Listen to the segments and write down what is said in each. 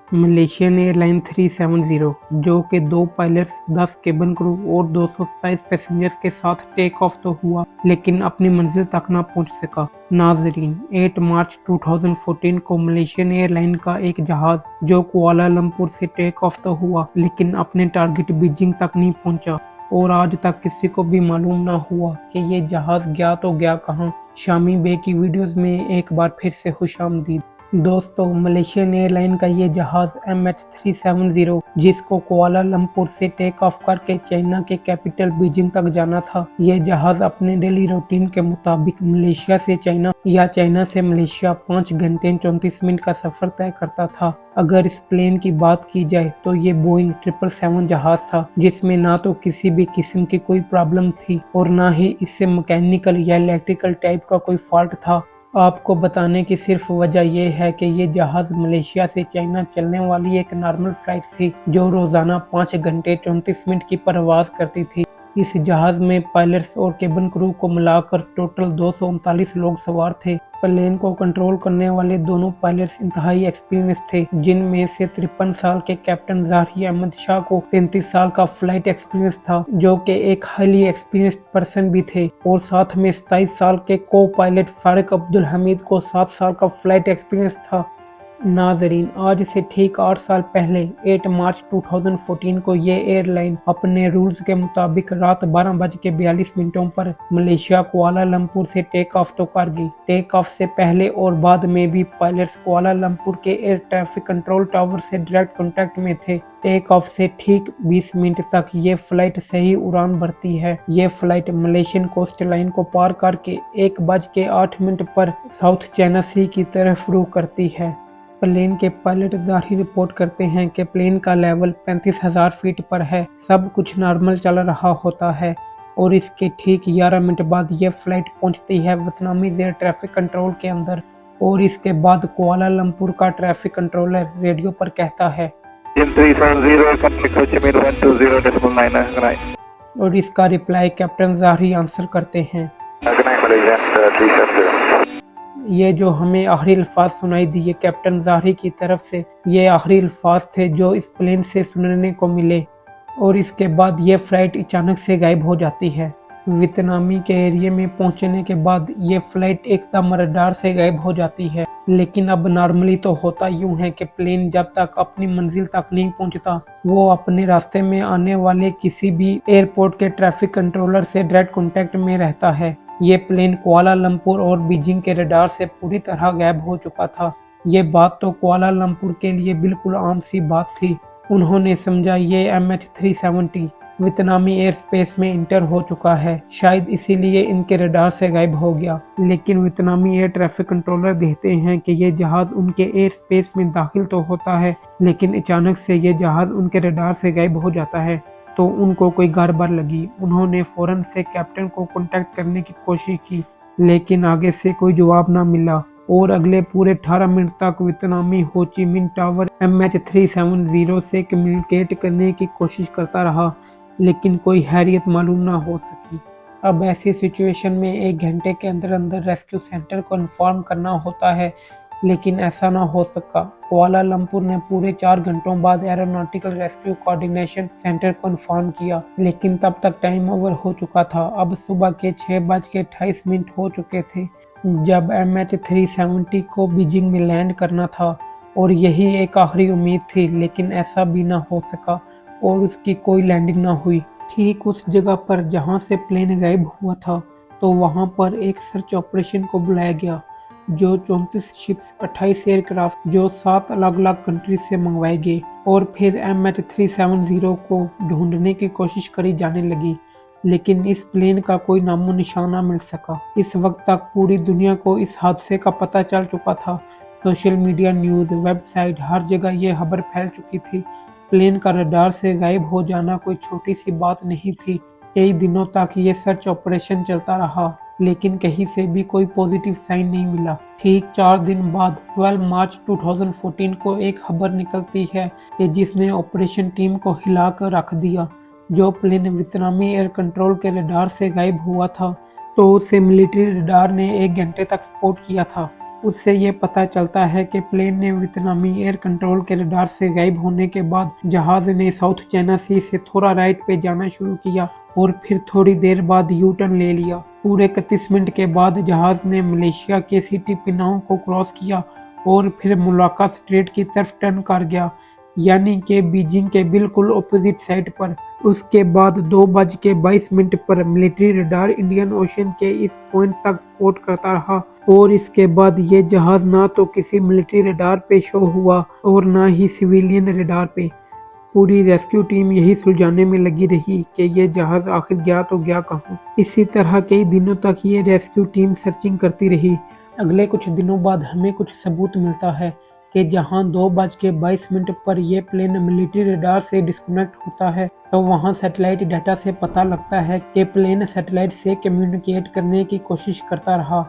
Malaysian airline 370 जो कि 2 pilots, 10 cabin crew और 227 पैसेंजर्स के साथ टेक ऑफ तो हुआ लेकिन अपनी मंजिल तक ना पहुंच सका। नाजरीन, 8 मार्च 2014 को मलेशियन एयरलाइन का एक जहाज जो कुआलालंपुर से टेक ऑफ तो हुआ लेकिन अपने टारगेट बीजिंग तक नहीं पहुंचा और आज तक किसी को भी मालूम ना हुआ कि ये जहाज गया तो गया कहां। शामी बे की वीडियोस में एक बार फिर से खुशामदीद। दोस्तों, मलेशियन एयरलाइन का ये जहाज MH370 जिसको कुआलालंपुर से टेक ऑफ करके चाइना के कैपिटल बीजिंग तक जाना था, ये जहाज अपने डेली रूटीन के मुताबिक मलेशिया से चाइना या चाइना से मलेशिया 5 घंटे 34 मिनट का सफर तय करता था। अगर इस प्लेन की बात की जाए तो ये बोइंग 777 जहाज था जिसमें ना तो किसी भी किस्म की कोई प्रॉब्लम थी और ना ही इससे मैकेनिकल या इलेक्ट्रिकल टाइप का कोई फॉल्ट था। आपको बताने की सिर्फ वजह यह है कि ये जहाज मलेशिया से चाइना चलने वाली एक नॉर्मल फ्लाइट थी जो रोजाना 5 घंटे 34 मिनट की परवाज करती थी। इस जहाज में पायलट्स और केबिन क्रू को मिलाकर टोटल 239 लोग सवार थे। प्लेन को कंट्रोल करने वाले दोनों पायलट्स इंतहाई एक्सपीरियंस थे, जिनमें से 53 साल के कैप्टन ज़ाहिर अहमद शाह को 33 साल का फ्लाइट एक्सपीरियंस था जो कि एक हाईली एक्सपीरियंस्ड पर्सन भी थे, और साथ में 27 साल के को पायलट फारिक अब्दुल हमीद को 7 साल का फ्लाइट एक्सपीरियंस था। नाजरीन, आज से ठीक 8 साल पहले 8 मार्च 2014 को ये एयरलाइन अपने रूल्स के मुताबिक रात 12:42 पर मलेशिया कुआलालंपुर से टेक ऑफ तो कर गई। टेक ऑफ से पहले और बाद में भी पायलट्स कुआलालंपुर के एयर ट्रैफिक कंट्रोल टावर से डायरेक्ट कांटेक्ट में थे। टेक ऑफ से ठीक 20 मिनट तक ये फ्लाइट सही उड़ान भरती है। ये फ्लाइट मलेशियन कोस्ट लाइन को पार करके 1:08 पर साउथ चाइना सी की तरफ रुख करती है। प्लेन के पायलट ज़ाहिर रिपोर्ट करते हैं कि प्लेन का लेवल 35,000 फीट पर है। सब कुछ नॉर्मल चल रहा होता है और इसके ठीक 11 मिनट बाद यह फ्लाइट पहुंचती है वियतनामीज एयर ट्रैफिक कंट्रोल के अंदर, और इसके बाद कुआलालंपुर का ट्रैफिक कंट्रोलर रेडियो पर कहता है और इसका रिप्लाई कैप्टन ज़ाहिर आंसर करते हैं। ये जो हमें आखिरी अल्फाज सुनाई दिए कैप्टन ज़ाहिर की तरफ से, ये आखिरी अल्फाज थे जो इस प्लेन से सुनने को मिले, और इसके बाद ये फ्लाइट अचानक से गायब हो जाती है। वियतनामी के एरिया में पहुंचने के बाद ये फ्लाइट एकदम रडार से गायब हो जाती है। लेकिन अब नॉर्मली तो होता यूं है कि प्लेन जब तक अपनी मंजिल तक नहीं पहुंचता, वो अपने रास्ते में आने वाले किसी भी एयरपोर्ट के ट्रैफिक कंट्रोलर से डायरेक्ट कांटेक्ट में रहता है। ये प्लेन कुआलालंपुर और बीजिंग के रडार से पूरी तरह गायब हो चुका था। ये बात तो कुआलालंपुर के लिए बिल्कुल आम सी बात थी। उन्होंने समझा ये MH370 वियतनामी एयर स्पेस में इंटर हो चुका है, शायद इसीलिए इनके रडार से गायब हो गया। लेकिन वियतनामी एयर ट्रैफिक कंट्रोलर देखते हैं कि ये जहाज उनके एयर स्पेस में दाखिल तो होता है लेकिन अचानक से ये जहाज उनके रडार से गायब हो जाता है, तो उनको कोई गड़बड़ लगी। उन्होंने फौरन से कैप्टन को कांटेक्ट करने की कोशिश की लेकिन आगे से कोई जवाब ना मिला, और अगले पूरे 18 मिनट तक वियतनामी हो ची मिन टावर MH370 से कम्युनिकेट करने की कोशिश करता रहा लेकिन कोई हैरियत मालूम ना हो सकी। अब ऐसी सिचुएशन में 1 घंटे के अंदर अंदर रेस्क्यू सेंटर को इन्फॉर्म करना होता है, लेकिन ऐसा ना हो सका। कुआलालंपुर ने पूरे 4 घंटों बाद एरोनॉटिकल रेस्क्यू कोऑर्डिनेशन सेंटर को इन्फॉर्म किया, लेकिन तब तक टाइम ओवर हो चुका था। अब सुबह के 6:28 हो चुके थे जब MH370 को बीजिंग में लैंड करना था, और यही एक आखिरी उम्मीद थी, लेकिन ऐसा भी ना हो सका और उसकी कोई लैंडिंग ना हुई। ठीक उस जगह पर जहां से प्लेन गायब हुआ था, तो वहां पर एक सर्च ऑपरेशन को बुलाया गया जो 34 शिप्स, 28 एयरक्राफ्ट जो 7 अलग अलग कंट्रीज से मंगवाए गए, और फिर MH370 को ढूंढने की कोशिश करी जाने लगी, लेकिन इस प्लेन का कोई नामो निशान ना मिल सका। इस वक्त तक पूरी दुनिया को इस हादसे का पता चल चुका था। सोशल मीडिया, न्यूज़, वेबसाइट, हर जगह ये खबर फैल चुकी थी। प्लेन का रडार से गायब हो जाना कोई छोटी सी बात नहीं थी। कई दिनों तक ये सर्च ऑपरेशन चलता रहा लेकिन कहीं से भी कोई पॉजिटिव साइन नहीं मिला। ठीक 4 दिन बाद 12 मार्च 2014 को एक खबर निकलती है कि जिसने ऑपरेशन टीम को हिला कर रख दिया। जो प्लेन वियतनामी एयर कंट्रोल के रडार से गायब हुआ था, तो उसे मिलिट्री रडार ने 1 घंटे तक स्पॉट किया था। उससे ये पता चलता है कि प्लेन ने वियतनामी एयर कंट्रोल के रडार से गायब होने के बाद जहाज ने साउथ चाइना सी से थोड़ा राइट पे जाना शुरू किया और फिर थोड़ी देर बाद यू टर्न ले लिया। पूरे 31 मिनट के बाद जहाज ने मलेशिया के सिटी पिनांग को क्रॉस किया और फिर मलाक्का स्ट्रेट की तरफ टर्न कर गया, यानी कि बीजिंग के बिल्कुल ऑपोजिट साइड पर। उसके बाद 2:22 पर मिलिट्री रडार इंडियन ओशन के इस पॉइंट तक स्पॉट करता रहा और इसके बाद ये जहाज ना तो किसी मिलिट्री रडार पे शो हुआ और ना ही सिविलियन रडार पे। पूरी रेस्क्यू टीम यही सुलझाने में लगी रही कि ये जहाज आखिर गया तो गया कहाँ। इसी तरह कई दिनों तक ये रेस्क्यू टीम सर्चिंग करती रही। अगले कुछ दिनों बाद हमें कुछ सबूत मिलता है कि जहां 2:22 पर यह प्लेन मिलिट्री रडार से डिस्कनेक्ट होता है तो वहां सैटेलाइट डाटा से पता लगता है कि प्लेन सैटेलाइट से कम्युनिकेट करने की कोशिश करता रहा।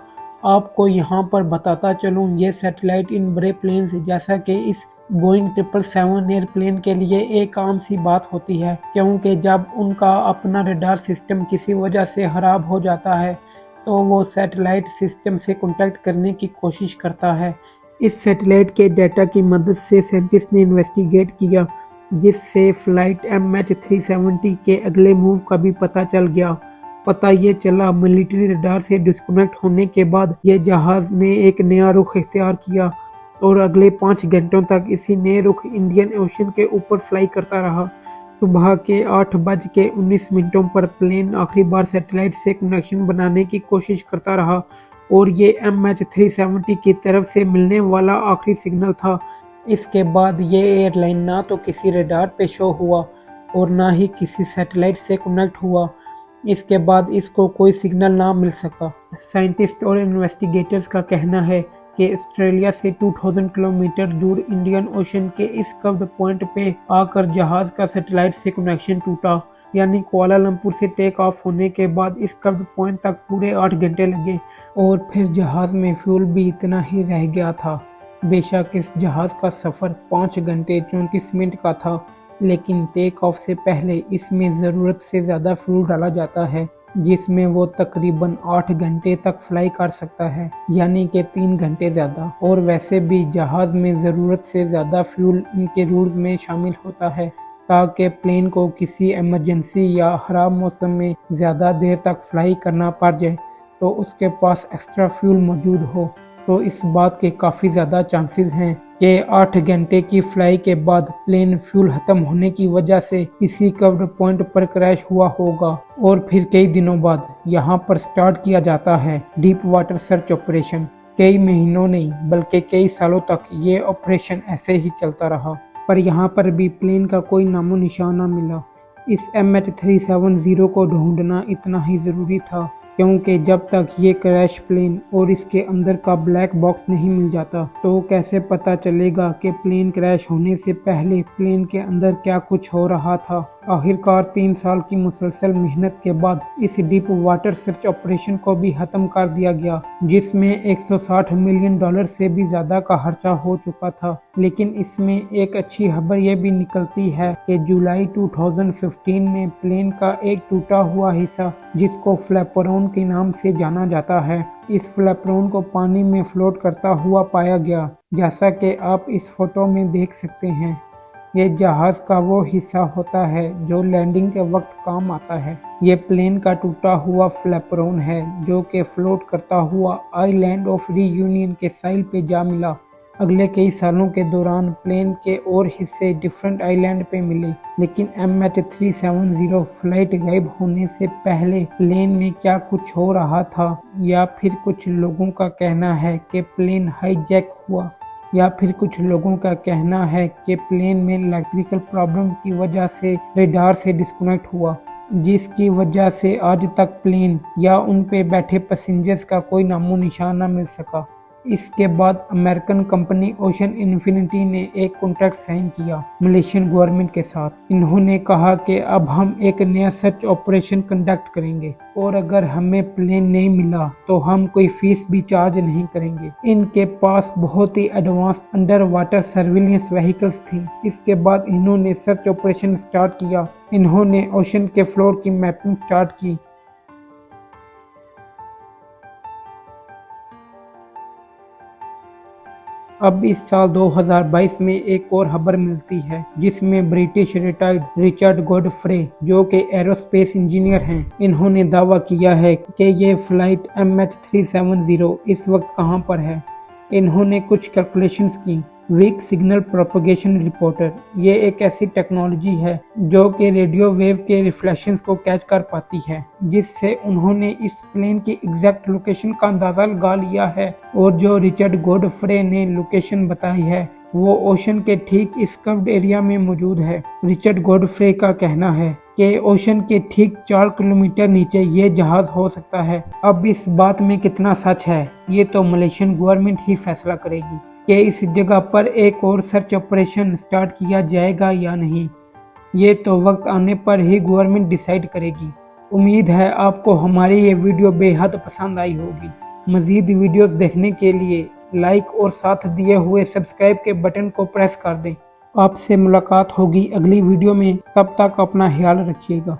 आपको यहां पर बताता चलूं, ये सैटेलाइट इन बड़े प्लेन्स जैसा कि इस बोइंग 777 एयरप्लेन के लिए एक आम सी बात होती है, क्योंकि जब उनका अपना रडार सिस्टम किसी वजह से खराब हो जाता है तो वो सैटेलाइट सिस्टम से कॉन्टैक्ट करने की कोशिश करता है। इस सैटेलाइट के डाटा की मदद से साइंटिस्ट ने इन्वेस्टिगेट किया, जिससे फ्लाइट MH370 के अगले मूव का भी पता चल गया। पता ये चला, मिलिट्री रडार से डिस्कनेक्ट होने के बाद ये जहाज ने एक नया रुख इख्तियार किया और अगले 5 घंटों तक इसी नए रुख इंडियन ओशन के ऊपर फ्लाई करता रहा। सुबह के 8:19 पर प्लेन आखिरी बार सैटेलाइट से कनेक्शन बनाने की कोशिश करता रहा और ये MH370 की तरफ से मिलने वाला आखिरी सिग्नल था। इसके बाद ये एयरलाइन ना तो किसी रडार पे शो हुआ और ना ही किसी सैटेलाइट से कनेक्ट हुआ। इसके बाद इसको कोई सिग्नल ना मिल सका। साइंटिस्ट और इन्वेस्टिगेटर्स का कहना है कि ऑस्ट्रेलिया से 2000 किलोमीटर दूर इंडियन ओशन के इस कर्व्ड पॉइंट पे आकर जहाज का सैटेलाइट से कनेक्शन टूटा, यानी कुआलालंपुर से टेक ऑफ होने के बाद इस कर्व्ड पॉइंट तक पूरे 8 घंटे लगे और फिर जहाज में फ्यूल भी इतना ही रह गया था। बेशक इस जहाज का सफ़र 5 घंटे 34 मिनट का था, लेकिन टेक ऑफ से पहले इसमें ज़रूरत से ज़्यादा फ्यूल डाला जाता है, जिसमें वो तकरीबन 8 घंटे तक फ्लाई कर सकता है, यानी कि 3 घंटे ज़्यादा। और वैसे भी जहाज़ में ज़रूरत से ज़्यादा फ्यूल इनके रूल में शामिल होता है ताकि प्लेन को किसी इमरजेंसी या ख़राब मौसम में ज़्यादा देर तक फ्लाई करना पड़ जाए तो उसके पास एक्स्ट्रा फ्यूल मौजूद हो। तो इस बात के काफ़ी ज़्यादा चांसेस हैं कि 8 घंटे की फ्लाई के बाद प्लेन फ्यूल ख़त्म होने की वजह से इसी कर्व्ड पॉइंट पर क्रैश हुआ होगा और फिर कई दिनों बाद यहाँ पर स्टार्ट किया जाता है डीप वाटर सर्च ऑपरेशन। कई महीनों नहीं बल्कि कई सालों तक ये ऑपरेशन ऐसे ही चलता रहा, पर यहाँ पर भी प्लेन का कोई नामो निशान न मिला। इस MH370 को ढूंढना इतना ही ज़रूरी था, क्योंकि जब तक ये क्रैश प्लेन और इसके अंदर का ब्लैक बॉक्स नहीं मिल जाता तो कैसे पता चलेगा कि प्लेन क्रैश होने से पहले प्लेन के अंदर क्या कुछ हो रहा था। आखिरकार 3 साल की मुसलसल मेहनत के बाद इस डीप वाटर सर्च ऑपरेशन को भी ख़त्म कर दिया गया, जिसमें $160 मिलियन से भी ज़्यादा का खर्चा हो चुका था। लेकिन इसमें एक अच्छी खबर यह भी निकलती है कि जुलाई 2015 में प्लेन का एक टूटा हुआ हिस्सा, जिसको फ्लैपरोन के नाम से जाना जाता है, इस फ्लैपरोन को पानी में फ्लोट करता हुआ पाया गया, जैसा कि आप इस फोटो में देख सकते हैं। ये जहाज़ का वो हिस्सा होता है जो लैंडिंग के वक्त काम आता है। ये प्लेन का टूटा हुआ फ्लैपरोन है जो कि फ्लोट करता हुआ आइलैंड ऑफ रीयूनियन के साइल पे जा मिला। अगले कई सालों के दौरान प्लेन के और हिस्से डिफरेंट आइलैंड पे मिले, लेकिन MH370 फ्लाइट गायब होने से पहले प्लेन में क्या कुछ हो रहा था, या फिर कुछ लोगों का कहना है कि प्लेन हाईजैक हुआ, या फिर कुछ लोगों का कहना है कि प्लेन में इलेक्ट्रिकल प्रॉब्लम्स की वजह से रडार से डिस्कनेक्ट हुआ, जिसकी वजह से आज तक प्लेन या उन पे बैठे पैसेंजर्स का कोई नामो निशान न मिल सका। इसके बाद अमेरिकन कंपनी ओशन इन्फिनिटी ने एक कॉन्ट्रैक्ट साइन किया मलेशियन गवर्नमेंट के साथ। इन्होंने कहा कि अब हम एक नया सर्च ऑपरेशन कंडक्ट करेंगे और अगर हमें प्लेन नहीं मिला तो हम कोई फीस भी चार्ज नहीं करेंगे। इनके पास बहुत ही advance under water surveillance vehicles थी। इसके बाद इन्होंने सर्च ऑपरेशन स्टार्ट किया। इन्होंने ओशन के फ्लोर की मैपिंग स्टार्ट की। अब इस साल 2022 में एक और खबर मिलती है जिसमें ब्रिटिश रिटायर्ड रिचर्ड गॉडफ्रे जो कि एरोस्पेस इंजीनियर हैं, इन्होंने दावा किया है कि ये फ्लाइट MH370 इस वक्त कहां पर है। इन्होंने कुछ कैलकुलेशंस की। वीक सिग्नल प्रोपगेशन रिपोर्टर ये एक ऐसी टेक्नोलॉजी है जो कि रेडियो वेव के रिफ्लेक्शंस को कैच कर पाती है, जिससे उन्होंने इस प्लेन की एग्जैक्ट लोकेशन का अंदाजा लगा लिया है। और जो रिचर्ड गॉडफ्रे ने लोकेशन बताई है वो ओशन के ठीक इस कर्व्ड एरिया में मौजूद है। रिचर्ड गॉडफ्रे का कहना है कि ओशन के ठीक 4 किलोमीटर नीचे ये जहाज हो सकता है। अब इस बात में कितना सच है ये तो मलेशियन गवर्नमेंट ही फैसला करेगी कि इस जगह पर एक और सर्च ऑपरेशन स्टार्ट किया जाएगा या नहीं। ये तो वक्त आने पर ही गवर्नमेंट डिसाइड करेगी। उम्मीद है आपको हमारी ये वीडियो बेहद पसंद आई होगी। मज़ीद वीडियोस देखने के लिए लाइक और साथ दिए हुए सब्सक्राइब के बटन को प्रेस कर दें। आपसे मुलाकात होगी अगली वीडियो में, तब तक अपना ख्याल रखिएगा।